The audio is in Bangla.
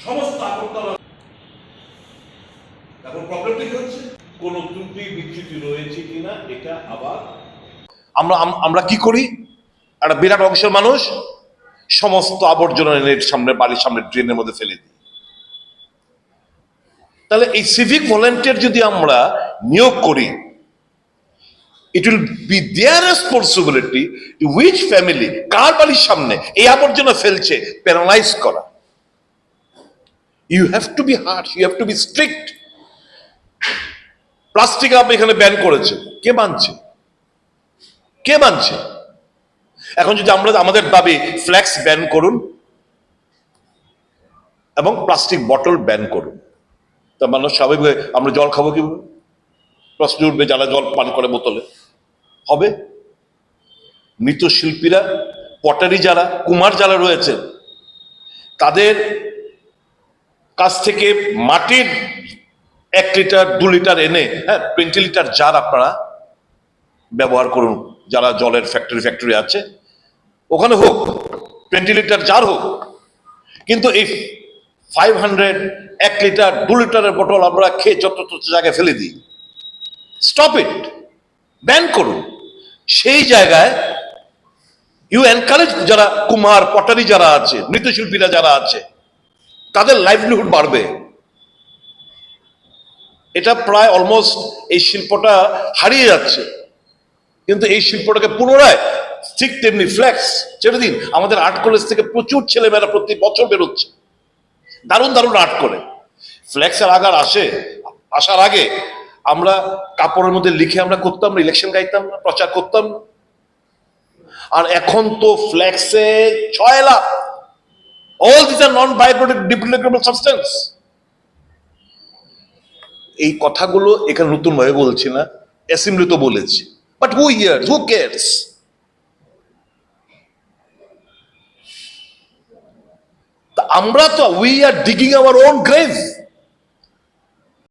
সমস্ত আগরতলা। এখন প্রবলেমটা কি হচ্ছে, কোন ত্রুটি বিচ্যুতি রয়েছে কিনা এটা আবার আমরা কি করি, একটা বিরাট অংশের মানুষ সমস্ত আবর্জনা এনে সামনে বাড়ির সামনে ড্রেনের মধ্যে ফেলে দিই। তাহলে এই সিভিক ভলেন্টিয়ার যদি আমরা নিয়োগ করি, it will be their responsibility to which family, কার বাড়ির সামনে এই আবর্জনা ফেলছে, প্যারালাইজ করা। You have to be harsh, you have to be strict. Plastic আপনি এখানে ব্যান করেছে, কে মানছে? কে মানছে? এখন যদি আমরা আমাদের দাবি ফ্ল্যাক্স ব্যান করুন এবং প্লাস্টিক বটল ব্যান করুন, তা মানুষ স্বাভাবিক আমরা জল খাবো কিভাবে? প্রশ্ন উঠবে যারা জল পান করে বোতলে। হবে মৃৎশিল্পীরা, পটারি যারা, কুমার যারা রয়েছে, তাদের কাছ থেকে মাটির 1 লিটার 2 লিটার এনে 20 লিটার জার আপনারা ব্যবহার করুন। যারা জলের ফ্যাক্টরি আছে ওখানে হোক, 20 লিটার জার হোক, কিন্তু এই 500 1 লিটার 2 লিটারের বোতল আমরা খেয়ে যত জায়গায় ফেলে দিই। স্টপ ইট, ব্যান করুন। সেই জায়গায় ইউ এনকারেজ যারা কুমার পটারি যারা আছে, মৃৎশিল্পীরা যারা আছে, তাদের লাইভলিহুড বাড়বে। এটা প্রায় অলমোস্ট এই শিল্পটা হারিয়ে যাচ্ছে, কিন্তু এই শিল্পটাকে পুনরায় ঠিক তেমনি ফ্ল্যাক্স ছেড়ে দিন। আমাদের আর্ট কলেজ থেকে প্রচুর ছেলেমেয়েরা প্রতি বছর বেরোচ্ছে, দারুণ দারুণ আর্ট করে। ফ্ল্যাক্সের আসার আগে আমরা কাপড়ের মধ্যে লিখে আমরা করতাম না, ইলেকশন গাইতাম না, প্রচার করতাম না। আর এখন তো ফ্ল্যাক্সে 6 lakh. All this are non biodegradable substance. এই কথাগুলো এখানে নতুন ভাবে বলছি না, অ্যাসেম্বলি তো বলেছি, বাট হু হিয়ারস, হু কেয়ারস? আমরা তো we are digging our own grave.